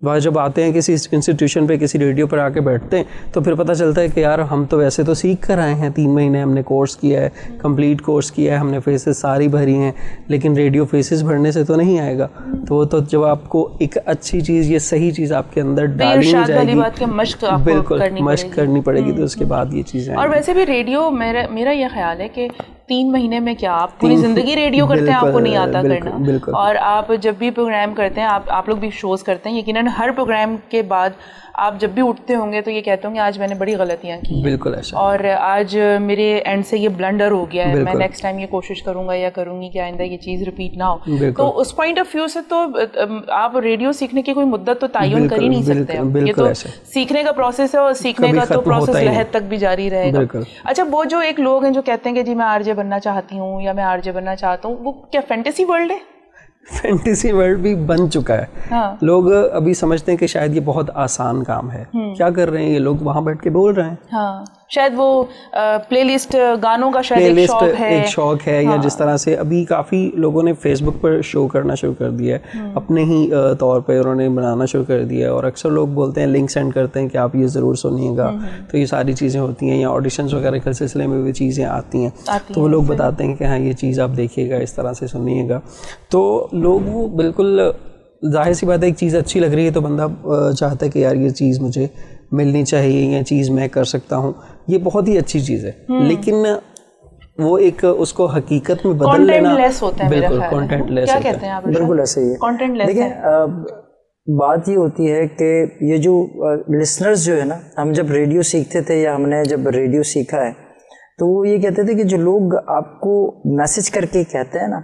وہ جب آتے ہیں کسی انسٹیٹیوشن پہ, کسی ریڈیو پر آ کے بیٹھتے ہیں, تو پھر پتہ چلتا ہے کہ یار ہم تو ویسے تو سیکھ کر آئے ہیں, 3 مہینے ہم نے کورس کیا ہے, کمپلیٹ کورس کیا ہے, ہم نے فیسز ساری بھری ہیں, لیکن ریڈیو فیسز بھرنے سے تو نہیں آئے گا. تو وہ تو جب آپ کو ایک اچھی چیز, یہ صحیح چیز آپ کے اندر ڈالی نہیں جائے گی, بالکل مشق کرنی پڑے گی, تو اس کے بعد یہ چیزیں. اور ویسے بھی ریڈیو میرا یہ خیال ہے کہ 3 مہینے میں کیا, آپ پوری زندگی ریڈیو کرتے ہیں, آپ کو نہیں آتا کرنا. اور آپ جب بھی پروگرام کرتے ہیں, آپ لوگ بھی شوز کرتے ہیں, یقیناً ہر پروگرام کے بعد آپ جب بھی اٹھتے ہوں گے تو یہ کہتے ہوں گے آج میں نے بڑی غلطیاں کی, بالکل ایسا, اور آج میرے اینڈ سے یہ بلنڈر ہو گیا ہے, میں نیکسٹ ٹائم یہ کوشش کروں گا یا کروں گی کہ آئندہ یہ چیز ریپیٹ نہ ہو. تو اس پوائنٹ آف ویو سے تو آپ ریڈیو سیکھنے کی کوئی مدت تو تعین کر ہی نہیں سکتے. یہ تو سیکھنے کا پروسیس ہے, اور سیکھنے کا تو پروسیس لحد تک بھی جاری رہے گا. اچھا, وہ جو ایک لوگ ہیں جو کہتے ہیں کہ جی میں آر جے بننا چاہتی ہوں یا میں آر جے بننا چاہتا ہوں, وہ کیا فینٹیسی ورلڈ ہے؟ فینٹیسی ورلڈ بھی بن چکا ہے. لوگ ابھی سمجھتے ہیں کہ شاید یہ بہت آسان کام ہے, کیا کر رہے ہیں یہ لوگ, وہاں بیٹھ کے بول رہے ہیں. شاید وہ پلے لسٹ گانوں کا شاید ایک شوق ہے یا جس طرح سے ابھی کافی لوگوں نے فیس بک پر شو کرنا شروع کر دیا ہے اپنے ہی طور پہ انہوں نے بنانا شروع کر دیا ہے, اور اکثر لوگ بولتے ہیں لنک سینڈ کرتے ہیں کہ آپ یہ ضرور سنیے گا, تو یہ ساری چیزیں ہوتی ہیں, یا آڈیشنز وغیرہ کے سلسلے میں بھی چیزیں آتی ہیں تو وہ لوگ بتاتے ہیں کہ ہاں یہ چیز آپ دیکھیے گا, اس طرح سے سنیے گا. تو لوگ وہ بالکل ظاہر سی بات ہے ایک چیز اچھی لگ رہی ہے تو بندہ چاہتا ہے کہ یار یہ چیز مجھے ملنی چاہیے, یہ چیز میں کر سکتا ہوں, یہ بہت ہی اچھی چیز ہے. لیکن وہ ایک اس کو حقیقت میں بدل لینا بالکل کانٹینٹ لیس ہوتا ہے. بالکل ایسے ہی ہے. دیکھیں بات یہ ہوتی ہے کہ یہ جو لسنرز جو ہے نا, ہم جب ریڈیو سیکھتے تھے یا ہم نے جب ریڈیو سیکھا ہے تو وہ یہ کہتے تھے کہ جو لوگ آپ کو میسج کر کے کہتے ہیں نا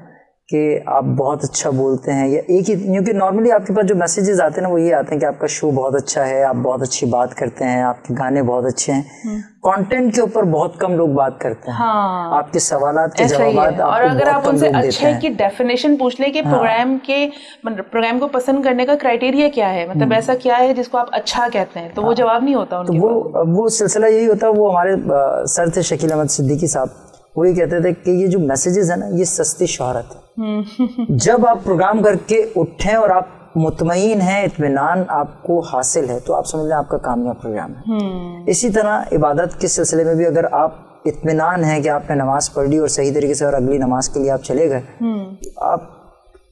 کہ آپ بہت اچھا بولتے ہیں, یا ایک ہی, کیونکہ نارملی آپ کے پاس جو میسیجز آتے ہیں نا وہ یہ آتے ہیں کہ آپ کا شو بہت اچھا ہے, آپ بہت اچھی بات کرتے ہیں, آپ کے گانے بہت اچھے ہیں. کانٹینٹ کے اوپر بہت کم لوگ بات کرتے ہیں, آپ کے سوالات کے جوابات, اور اگر آپ ان سے اچھے کی ڈیفینیشن پوچھ لیں کہ پروگرام کو پسند کرنے کا کرائٹیریا کیا ہے, مطلب ایسا کیا ہے جس کو آپ اچھا کہتے ہیں, تو وہ جواب نہیں ہوتا. تو وہ سلسلہ یہی ہوتا ہے. وہ ہمارے سر تھے شکیل احمد صدیقی صاحب, وہ یہ کہتے تھے کہ یہ جو میسیجز ہیں نا یہ سستی شہرت ہے. جب آپ پروگرام کر کے اٹھیں اور آپ مطمئن ہیں, اطمینان آپ کو حاصل ہے, تو آپ سمجھ لیں آپ کا کامیاب پروگرام ہے. اسی طرح عبادت کے سلسلے میں بھی اگر آپ اطمینان ہیں کہ آپ نے نماز پڑھ لی اور صحیح طریقے سے اور اگلی نماز کے لیے آپ چلے گئے, آپ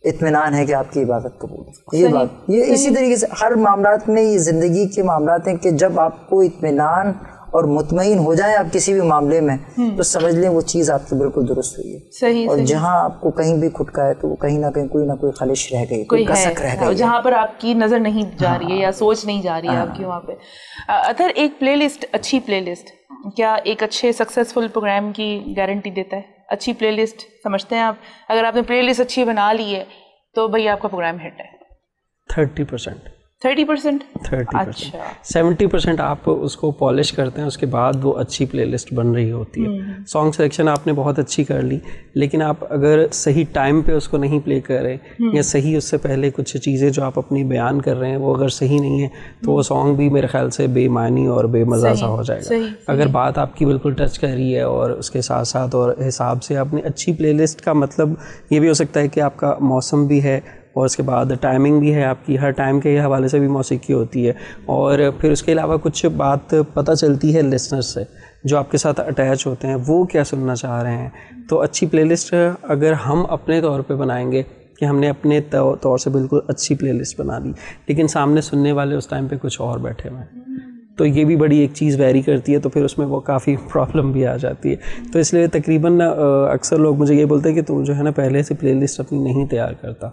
اطمینان ہے کہ آپ کی عبادت قبول ہے. یہ بات یہ اسی طریقے سے ہر معاملات میں, یہ زندگی کے معاملات ہیں کہ جب آپ کو اطمینان اور مطمئن ہو جائیں آپ کسی بھی معاملے میں, تو سمجھ لیں وہ چیز آپ کی بالکل درست ہوئی ہے. اور جہاں آپ کو کہیں بھی کھٹکا ہے تو وہ کہیں نہ کہیں کوئی نہ کوئی خلش رہ گئی, کوئی کسک رہ گئی, جہاں پر آپ کی نظر نہیں جا رہی ہے یا سوچ نہیں جا رہی ہے آپ کی وہاں پہ. اطہر, ایک پلے لسٹ, اچھی پلے لسٹ کیا ایک اچھے سکسیزفل پروگرام کی گارنٹی دیتا ہے؟ اچھی پلے لسٹ سمجھتے ہیں آپ, اگر آپ نے پلے لسٹ اچھی بنا لی ہے تو بھائی آپ کا پروگرام ہٹ ہے. 30% 30%. 70% آپ اس کو پالش کرتے ہیں, اس کے بعد وہ اچھی پلے لسٹ بن رہی ہوتی ہے. سانگ سلیکشن آپ نے بہت اچھی کر لی, لیکن آپ اگر صحیح ٹائم پہ اس کو نہیں پلے کر رہے, یا صحیح اس سے پہلے کچھ چیزیں جو آپ اپنی بیان کر رہے ہیں وہ اگر صحیح نہیں ہے, تو وہ سانگ بھی میرے خیال سے بے معنی اور بے مزہ سا ہو جائے گا. اگر بات آپ کی بالکل ٹچ کر رہی ہے اور اس کے ساتھ ساتھ اور حساب سے آپ نے اچھی پلے لسٹ کا مطلب یہ بھی ہو سکتا ہے کہ آپ کا موسم بھی ہے, اور اس کے بعد ٹائمنگ بھی ہے آپ کی, ہر ٹائم کے حوالے سے بھی موسیقی ہوتی ہے, اور پھر اس کے علاوہ کچھ بات پتہ چلتی ہے لسنر سے جو آپ کے ساتھ اٹیچ ہوتے ہیں, وہ کیا سننا چاہ رہے ہیں. تو اچھی پلے لسٹ اگر ہم اپنے طور پہ بنائیں گے کہ ہم نے اپنے طور سے بالکل اچھی پلے لسٹ بنا لی, لیکن سامنے سننے والے اس ٹائم پہ کچھ اور بیٹھے ہوئے ہیں, تو یہ بھی بڑی ایک چیز ویری کرتی ہے, تو پھر اس میں وہ کافی پرابلم بھی آ جاتی ہے. تو اس لیے تقریباً اکثر لوگ مجھے یہ بولتے ہیں کہ تو جو ہے نا پہلے سے پلے لسٹ اپنی نہیں تیار کرتا.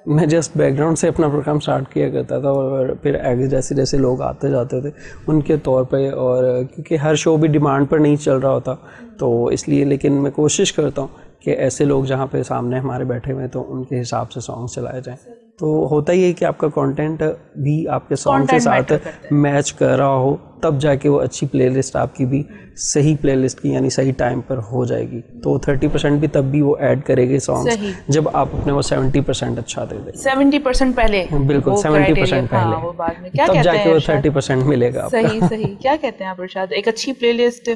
میں جسٹ بیک گراؤنڈ سے اپنا پروگرام سٹارٹ کیا کرتا تھا, اور پھر آگے جیسے جیسے لوگ آتے جاتے تھے ان کے طور پہ, اور کیونکہ ہر شو بھی ڈیمانڈ پر نہیں چل رہا ہوتا, تو اس لیے لیکن میں کوشش کرتا ہوں کہ ایسے لوگ جہاں پہ سامنے ہمارے بیٹھے ہوئے تو ان کے حساب سے سانگ چلائے جائیں. تو ہوتا ہی ہے کہ آپ کا کانٹینٹ بھی آپ کے سانگ کے ساتھ میچ کر رہا ہو, تب جا کے وہ اچھی پلے لسٹ آپ کی بھی صحیح پلے لسٹ کی یعنی صحیح ٹائم پر ہو جائے گی. تو 30% بھی تب بھی وہ ایڈ کرے گے سانگ جب آپ اپنے وہ 70% اچھا دے دیں. 70% پہلے, بالکل 70% پہلے, تب جا کے وہ 30% ملے گا. صحیح. کیا کہتے ہیں آپ ارشاد, ایک اچھی پلے لسٹ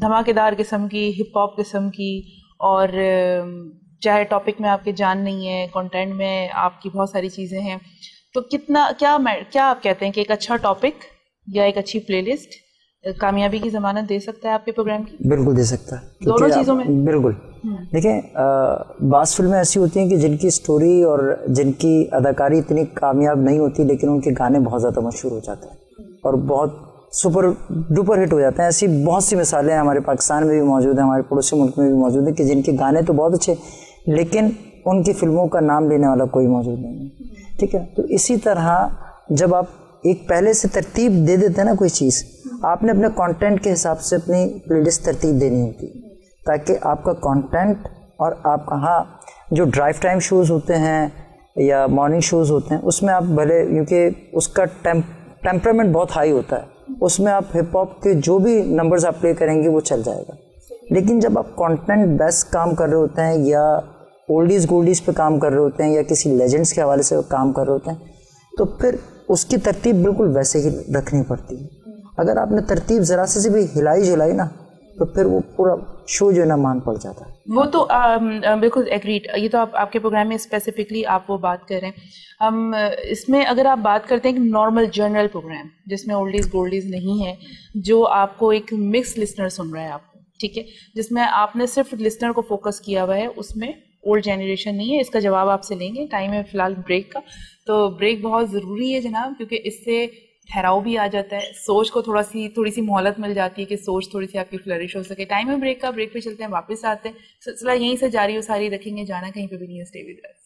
دھماکے دار قسم کی, ہپ ہاپ قسم کی, اور چاہے ٹاپک میں آپ کے جان نہیں ہے, کنٹینٹ میں آپ کی بہت ساری چیزیں ہیں, تو کتنا کیا آپ کہتے ہیں کہ ایک اچھا ٹاپک یا ایک اچھی پلے لسٹ کامیابی کی ضمانت دے سکتا ہے آپ کے پروگرام کی؟ بالکل دے سکتا ہے, دونوں چیزوں میں. بالکل. دیکھیں بعض فلمیں ایسی ہوتی ہیں کہ جن کی سٹوری اور جن کی اداکاری اتنی کامیاب نہیں ہوتی, لیکن ان کے گانے بہت زیادہ مشہور ہو جاتے ہیں اور بہت سپر ڈوپر ہٹ ہو جاتے ہیں. ایسی بہت سی مثالیں ہمارے پاکستان میں بھی موجود ہیں, ہمارے پڑوسی ملک میں بھی موجود ہیں کہ جن کے گانے تو بہت اچھے لیکن ان کی فلموں کا نام لینے والا کوئی موجود نہیں ہے. ٹھیک ہے, تو اسی طرح جب آپ ایک پہلے سے ترتیب دے دیتے ہیں نا کوئی چیز, آپ نے اپنے کانٹینٹ کے حساب سے اپنی پلے لسٹ ترتیب دینی ہوتی ہے تاکہ آپ کا کانٹینٹ اور آپ کا ہاں جو ڈرائیو ٹائم شوز ہوتے ہیں یا مارننگ شوز ہوتے ہیں اس میں آپ بھلے, کیونکہ اس کا ٹیمپرامنٹ بہت ہائی ہوتا ہے, اس میں آپ ہپ ہاپ کے جو بھی نمبرز آپ پلے کریں گے وہ چل جائے گا. لیکن جب آپ کانٹینٹ بیس کام کر رہے ہوتے ہیں یا اولڈیز گولڈیز پہ کام کر رہے ہوتے ہیں یا کسی لیجنڈس کے حوالے سے کام کر رہے ہوتے ہیں, تو پھر اس کی ترتیب بالکل ویسے ہی رکھنی پڑتی ہے. اگر آپ نے ترتیب ذرا سے بھی ہلائی جلائی نا تو پھر وہ پورا شو جو ہے نا مان پڑ جاتا ہے. وہ تو بالکل ایگریڈ. یہ تو آپ کے پروگرام میں اسپیسیفکلی آپ وہ بات کر رہے ہیں. ہم اس میں اگر آپ بات کرتے ہیں کہ نارمل جنرل پروگرام جس میں اولڈیز گولڈیز نہیں ہے, جو آپ کو ایک مکس لسنر سن رہا ہے آپ کو, ٹھیک ہے, جس میں آپ نے صرف لسنر کو فوکس کیا ہوا ہے, اس میں اولڈ جنریشن نہیں ہے. اس کا جواب آپ سے لیں گے, ٹائم ہے فی الحال بریک کا, تو بریک بہت ضروری ہے جناب, کیونکہ اس سے ٹھہراؤ بھی آ جاتا ہے, سوچ کو تھوڑی سی مہلت مل جاتی ہے کہ سوچ تھوڑی سی آپ کی فلرش ہو سکے. ٹائم ہے بریک کا, بریک پہ چلتے ہیں, واپس آتے ہیں, سلسلہ یہیں سے جاری و ساری رکھیں گے, جانا کہیں پہ بھی نہیں ہے. Stay with us.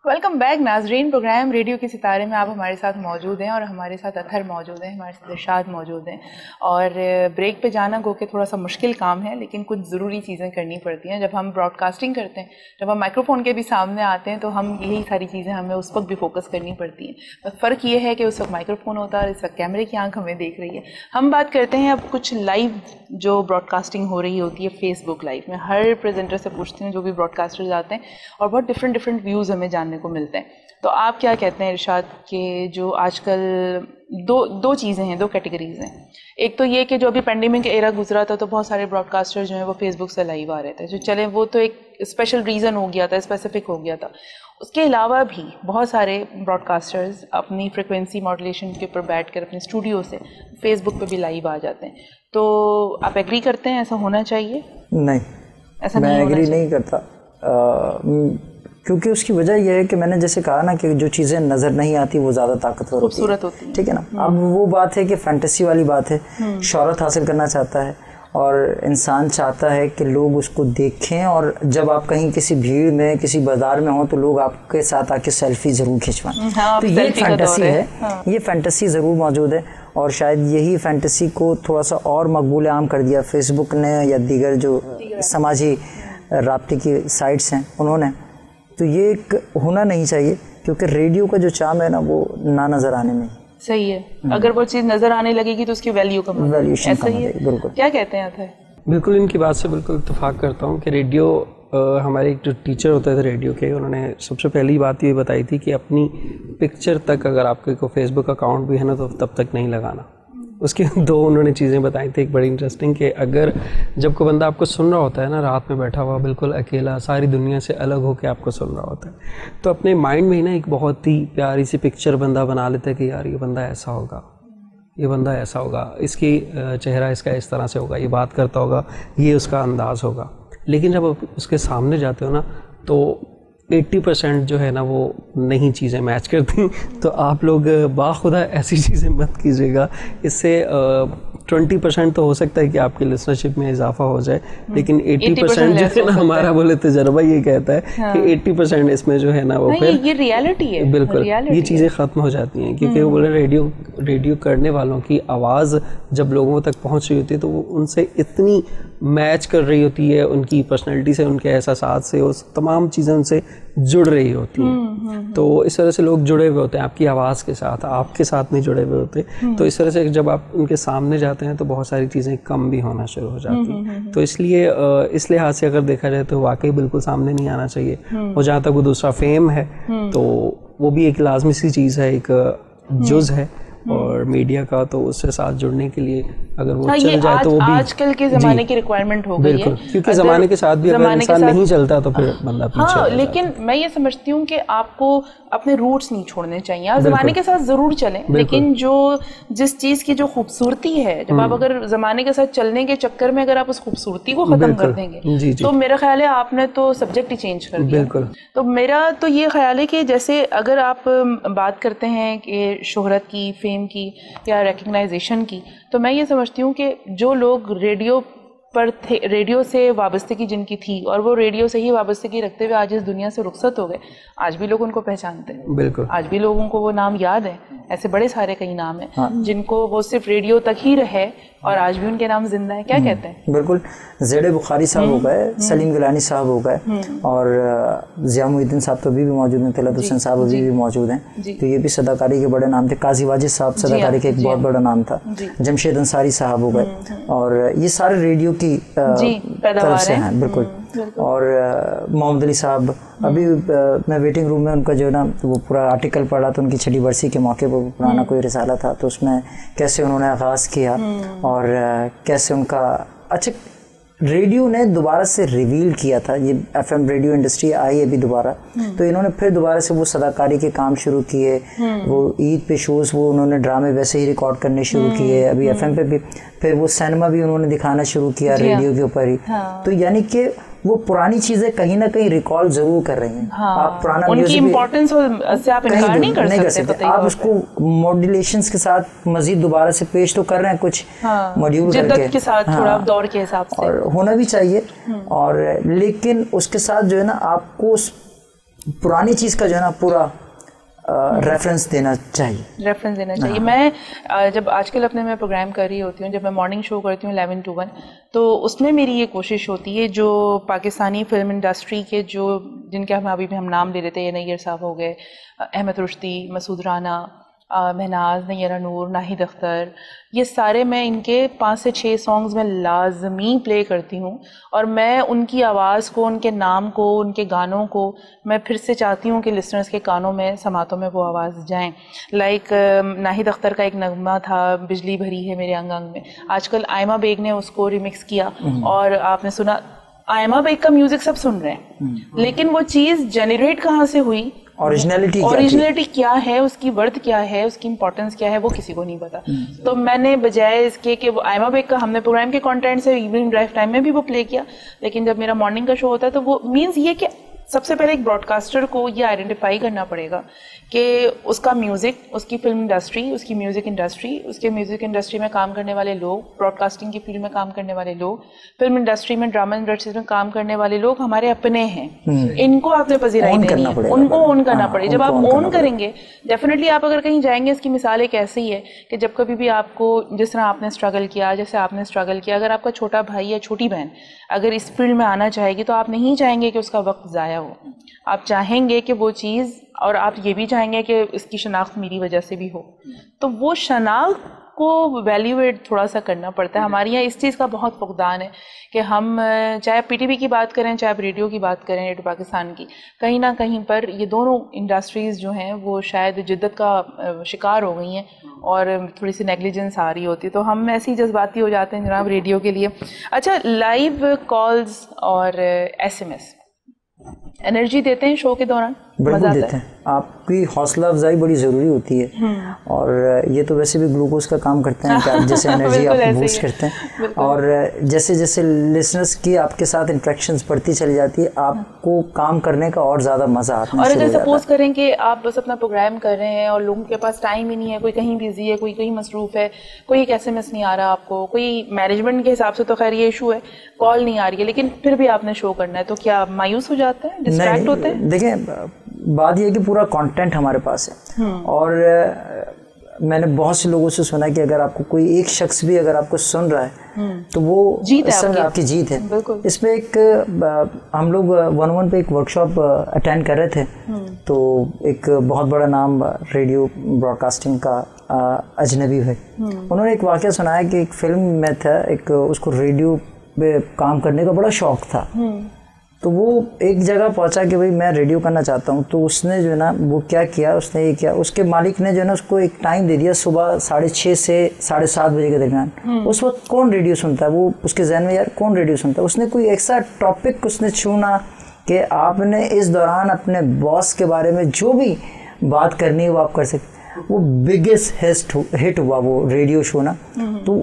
Welcome back ناظرین. پروگرام ریڈیو کے ستارے میں آپ ہمارے ساتھ موجود ہیں, اور ہمارے ساتھ اطہر موجود ہیں, ہمارے ساتھ ارشاد موجود ہیں. اور بریک پہ جانا گو کہ تھوڑا سا مشکل کام ہے, لیکن کچھ ضروری چیزیں کرنی پڑتی ہیں. جب ہم براڈ کاسٹنگ کرتے ہیں, جب ہم مائکرو فون کے بھی سامنے آتے ہیں, تو ہم یہی ساری چیزیں ہمیں اس وقت بھی فوکس کرنی پڑتی ہیں. بس فرق یہ ہے کہ اس وقت مائکرو فون ہوتا ہے اور اس وقت کیمرے کی آنکھ ہمیں دیکھ رہی ہے. ہم بات کرتے ہیں اب کچھ لائیو جو براڈ کاسٹنگ ہو رہی ہوتی ہے فیس بک لائیو میں. ہر پریزنٹر سے پوچھتے ہیں جو بھی براڈ کاسٹرز آتے ہیں, اور بہت ڈفرینٹ ویوز ہمیں جاننے کو ملتے ہیں. تو آپ کیا کہتے ہیں ارشاد کہ جو آج کل دو چیزیں ہیں, دو کیٹیگریز ہیں. ایک تو یہ کہ جو ابھی پینڈیمک ایرا گزرا تھا, تو بہت سارے براڈ کاسٹر جو ہیں وہ فیس بک سے لائیو آ رہے تھے, جو چلیں وہ تو ایک اسپیشل ریزن ہو گیا تھا, اسپیسیفک ہو گیا تھا. اس کے علاوہ بھی بہت سارے براڈ کاسٹرز اپنی فریکوینسی ماڈولیشن کے اوپر بیٹھ کر اپنے اسٹوڈیو سے فیس بک پہ بھی لائیو آ جاتے ہیں. تو آپ ایگری کرتے ہیں ایسا ہونا چاہیے؟ نہیں, ایسا میں ایگری نہیں کرتا, کیونکہ اس کی وجہ یہ ہے کہ میں نے جیسے کہا نا کہ جو چیزیں نظر نہیں آتی وہ زیادہ طاقتور خوبصورت ہوتی ہیں, ٹھیک ہے نا. اب وہ بات ہے کہ فینٹیسی والی بات ہے, شہرت حاصل کرنا چاہتا ہے, اور انسان چاہتا ہے کہ لوگ اس کو دیکھیں, اور جب آپ کہیں کسی بھیڑ میں کسی بازار میں ہوں تو لوگ آپ کے ساتھ آ کے سیلفی ضرور کھنچوائیں. تو یہ فینٹیسی ہے, یہ فینٹیسی ضرور موجود ہے, اور شاید یہی فینٹیسی کو تھوڑا سا اور مقبول عام کر دیا فیس بک نے یا دیگر جو سماجی رابطے کی سائٹس ہیں انہوں نے. تو یہ ایک ہونا نہیں چاہیے, کیونکہ ریڈیو کا جو چام ہے نا وہ نہ نظر آنے میں صحیح ہے. اگر وہ چیز نظر آنے لگے گی تو اس کی ویلیو کم ہو جائے گی. ایسا ہی ہے, بالکل. کیا کہتے ہیں اطہر؟ بالکل ان کی بات سے بالکل اتفاق کرتا ہوں کہ ریڈیو ہمارے ایک جو ٹیچر ہوتے تھے ریڈیو کے, انہوں نے سب سے پہلی بات یہ بتائی تھی کہ اپنی پکچر تک اگر آپ کے کو فیس بک اکاؤنٹ بھی ہے نا تو تب تک نہیں لگانا. اس کی دو انہوں نے چیزیں بتائی تھی, ایک بڑی انٹرسٹنگ کہ اگر جب کوئی بندہ آپ کو سن رہا ہوتا ہے نا رات میں بیٹھا ہوا بالکل اکیلا, ساری دنیا سے الگ ہو کے آپ کو سن رہا ہوتا ہے, تو اپنے مائنڈ میں ہی نا ایک بہت ہی پیاری سی پکچر بندہ بنا لیتا ہے کہ یار یہ بندہ ایسا ہوگا, یہ بندہ ایسا ہوگا, اس کی چہرہ اس کا اس طرح سے ہوگا, یہ بات کرتا ہوگا, یہ اس کا انداز ہوگا. لیکن جب آپ اس کے سامنے جاتے ہو نا تو 80% جو ہے نا وہ نہیں چیزیں میچ کرتی. تو آپ لوگ باخدا ایسی چیزیں مت کیجیے گا, اس سے 20% تو ہو سکتا ہے کہ آپ کی لسنرشپ میں اضافہ ہو جائے, لیکن 80% جو ہے نا ہمارا بولے تجربہ یہ کہتا ہے کہ 80% اس میں جو ہے نا وہ پھر یہ ریالٹی ہے, بالکل یہ چیزیں ختم ہو جاتی ہیں. کیونکہ وہ بولے ریڈیو کرنے والوں کی آواز جب لوگوں تک پہنچ رہی ہوتی ہے تو وہ ان سے اتنی میچ کر رہی ہوتی ہے, ان کی پرسنالٹی سے, ان کے احساسات سے, اس تمام چیزیں ان سے جڑ رہی ہوتی ہیں. تو اس طرح سے لوگ جڑے ہوئے ہوتے ہیں آپ کی آواز کے ساتھ, آپ کے ساتھ نہیں جڑے ہوئے ہوتے. تو اس طرح سے جب آپ ان کے سامنے جاتے ہیں تو بہت ساری چیزیں کم بھی ہونا شروع ہو جاتی ہیں. تو اس لیے اس لحاظ سے اگر دیکھا جائے تو واقعی بالکل سامنے نہیں آنا چاہیے. اور جہاں تک وہ دوسرا فیم ہے تو وہ بھی ایک لازمی سی چیز ہے, ایک جز ہے اور میڈیا کا, تو اس سے ساتھ جڑنے کے لیے اگر وہ چل جائے تو وہ بھی آج کل کے زمانے کی ریکوائرمنٹ ہو گئی ہے, کیونکہ زمانے کے ساتھ بھی اگر انسان نہیں چلتا تو پھر بندہ پیچھے. ہاں, لیکن میں یہ سمجھتی ہوں کہ آپ کو اپنے روٹس نہیں چھوڑنے چاہیے. آپ زمانے کے ساتھ ضرور چلیں, لیکن جس چیز کی جو خوبصورتی ہے, جب آپ اگر زمانے کے ساتھ چلنے کے چکر میں اگر آپ اس خوبصورتی کو ختم کر دیں گے تو میرا خیال ہے آپ نے تو سبجیکٹ ہی چینج کر دیا. تو میرا تو یہ خیال ہے کہ جیسے اگر آپ بات کرتے ہیں کہ شہرت کی, فیم کی یا ریکگنائزیشن کی, تو میں یہ سمجھتی ہوں کہ جو لوگ ریڈیو پر تھے, ریڈیو سے وابستگی جن کی تھی اور وہ ریڈیو سے ہی وابستگی رکھتے ہوئے آج اس دنیا سے رخصت ہو گئے, آج بھی لوگ ان کو پہچانتے ہیں. بالکل, آج بھی لوگوں کو وہ نام یاد ہیں. ایسے بڑے سارے کئی نام ہیں جن کو وہ صرف ریڈیو تک ہی رہے اور آج بھی ان کے نام زندہ ہیں. کیا کہتے ہیں؟ بالکل, زید بخاری صاحب ہو گئے, سلیم گیلانی صاحب ہو گئے, اور ضیاء محی الدین صاحب تو ابھی بھی موجود ہیں, طلعت حسین صاحب ابھی بھی موجود ہیں, تو یہ بھی صداکاری کے بڑے نام تھے. قاضی واجد صاحب صداکاری کے ایک بہت بڑا نام تھا. جمشید انصاری صاحب ہو گئے, اور یہ سارے ریڈیو کی طرف سے ہیں. بالکل. اور محمد علی صاحب, ابھی میں ویٹنگ روم میں ان کا جو ہے نا وہ پورا آرٹیکل پڑھا تو ان کی 6 برسی کے موقع پر پرانا کوئی رسالہ تھا, تو اس میں کیسے انہوں نے آغاز کیا اور کیسے ان کا اچھا ریڈیو نے دوبارہ سے ریویل کیا تھا. یہ ایف ایم ریڈیو انڈسٹری آئی ابھی دوبارہ, تو انہوں نے پھر دوبارہ سے وہ صداکاری کے کام شروع کیے. وہ عید پہ شوز, وہ انہوں نے ڈرامے ویسے ہی ریکارڈ کرنے شروع کیے. ابھی ایف ایم پہ بھی پھر وہ سینما بھی انہوں نے دکھانا شروع کیا ریڈیو کے اوپر ہی. تو یعنی کہ وہ پرانی چیزیں کہیں نہ کہیں ریکال ضرور کر رہی ہیں. آپ پرانا ان کی امپورٹنس سے آپ انکار نہیں کر سکتے. آپ اس کو موڈولیشنز کے ساتھ مزید دوبارہ سے پیش تو کر رہے ہیں کچھ ماڈیول کر کے ساتھ, تھوڑا دور کے حساب سے, اور ہونا بھی چاہیے. اور لیکن اس کے ساتھ جو ہے نا آپ کو اس پرانی چیز کا جو ہے نا پورا ریفرنس دینا چاہیے. میں جب آج کل اپنے میں پروگرام کر رہی ہوتی ہوں, جب میں مارننگ شو کرتی ہوں 11 to 1, تو اس میں میری یہ کوشش ہوتی ہے جو پاکستانی فلم انڈسٹری کے جو جن کے ہم نام لے لیتے ہیں, نیر صاحب ہو گئے, احمد رشدی, مسعود رانا, مہناز, نیرہ نور, ناہید اختر, یہ سارے میں ان کے 5 سے 6 سانگز میں لازمی پلے کرتی ہوں, اور میں ان کی آواز کو, ان کے نام کو, ان کے گانوں کو میں پھر سے چاہتی ہوں کہ لسنرز کے کانوں میں, سماعتوں میں وہ آواز جائیں. لائک ناہید اختر کا ایک نغمہ تھا, بجلی بھری ہے میرے انگ انگ میں, آج کل آئمہ بیگ نے اس کو ریمکس کیا, اور آپ نے سنا آئمہ بیگ کا میوزک سب سن رہے ہیں, لیکن وہ چیز جنریٹ کہاں سے ہوئی, اوریجنلٹی کیا ہے, اس کی ورتھ کیا ہے, اس کی امپورٹنس کیا ہے, وہ کسی کو نہیں پتا. تو میں نے بجائے اس کے کہ وہ آئمہ بیگ کا ہم نے پروگرام کے کانٹینٹ سے ایوننگ ڈرائیو ٹائم میں بھی وہ پلے کیا, لیکن جب میرا مارننگ کا شو ہوتا ہے تو وہ مینس یہ کہ سب سے پہلے ایک براڈ کاسٹر کو یہ آئیڈینٹیفائی کرنا پڑے گا کہ اس کا میوزک, اس کی فلم انڈسٹری, اس کی میوزک انڈسٹری, اس کے میوزک انڈسٹری میں کام کرنے والے لوگ, براڈ کاسٹنگ کی فیلڈ میں کام کرنے والے لوگ, فلم انڈسٹری میں, ڈرامہ انڈسٹری میں کام کرنے والے لوگ ہمارے اپنے ہیں. ان کو آپ نے پذیرائی دینی ہے, ان کو اون کرنا پڑے. جب آپ اون کریں گے ڈیفینیٹلی آپ اگر کہیں جائیں گے, اس کی مثال ایک ایسی ہے کہ جب کبھی بھی آپ کو, جس طرح آپ نے اسٹرگل کیا, جیسے آپ نے اسٹرگل کیا, اگر آپ کا چھوٹا بھائی یا چھوٹی بہن اگر اس فیلڈ میں آنا چاہے گی تو آپ نہیں چاہیں گے کہ اس کا وقت ضائع ہو, آپ چاہیں گے کہ وہ چیز, اور آپ یہ بھی چاہیں گے کہ اس کی شناخت میری وجہ سے بھی ہو. تو وہ شناخت کو ویلیویٹ تھوڑا سا کرنا پڑتا ہے. ہمارے یہاں اس چیز کا بہت فقدان ہے کہ ہم چاہے پی ٹی وی کی بات کریں, چاہے ریڈیو کی بات کریں, ریڈیو پاکستان کی, کہیں نہ کہیں پر یہ دونوں انڈسٹریز جو ہیں وہ شاید جدت کا شکار ہو گئی ہیں اور تھوڑی سی نیگلیجنس آ رہی ہوتی ہے, تو ہم ایسے ہی جذباتی ہو جاتے ہیں جناب ریڈیو کے لیے. اچھا, لائیو کالز اور ایس ایم ایس انرجی دیتے ہیں شو کے دوران؟ بالکل دیتے ہیں. آپ کی حوصلہ افزائی بڑی ضروری ہوتی ہے, اور یہ تو ویسے بھی گلوکوز کا کام کرتے ہیں کہ آپ جیسے انرجی آپ بوسٹ کرتے ہیں, اور جیسے جیسے لسنرس کی آپ کے ساتھ انٹریکشنز بڑھتی چلی جاتی ہے, آپ کو کام کرنے کا اور زیادہ مزہ آتا ہے. اور اگر سپوز کریں کہ آپ بس اپنا پروگرام کر رہے ہیں اور لوگوں کے پاس ٹائم ہی نہیں ہے, کوئی کہیں بزی ہے, کوئی کہیں مصروف ہے, کوئی ایک ایس ایم ایس نہیں آ رہا آپ کو, کوئی مینجمنٹ کے حساب سے تو خیر یہ ایشو ہے, کال نہیں آ رہی ہے, لیکن پھر بھی آپ نے شو کرنا ہے, تو کیا مایوس ہو جاتے ہیں, ڈسٹریکٹ ہوتے ہیں؟ دیکھیں, بات یہ ہے کہ پورا کانٹینٹ ہمارے پاس ہے, اور میں نے بہت سے لوگوں سے سنا کہ اگر آپ کو کوئی ایک شخص بھی اگر آپ کو سن رہا ہے تو وہ آپ کی جیت ہے. اس میں ایک ہم لوگ 1-1 پہ ایک ورک شاپ اٹینڈ کر رہے تھے, تو ایک بہت بڑا نام ریڈیو براڈ کاسٹنگ کا اجنبی ہے, انہوں نے ایک واقعہ سنایا کہ ایک فلم میں تھا, ایک اس کو ریڈیو پہ کام کرنے کا بڑا شوق تھا, تو وہ ایک جگہ پہنچا کہ بھائی میں ریڈیو کرنا چاہتا ہوں. تو اس نے جو ہے نا وہ کیا کیا, اس نے یہ کیا, اس کے مالک نے جو ہے نا اس کو ایک ٹائم دے دیا صبح 6:30 سے 7:30 بجے کے درمیان. اس وقت کون ریڈیو سنتا ہے, وہ اس کے ذہن میں یار کون ریڈیو سنتا ہے. اس نے کوئی ایسا ٹاپک اس نے چنا کہ آپ نے اس دوران اپنے باس کے بارے میں جو بھی بات کرنی ہے وہ آپ کر سکتے. وہ بگیسٹ ہٹ ہوا وہ ریڈیو شو نا. تو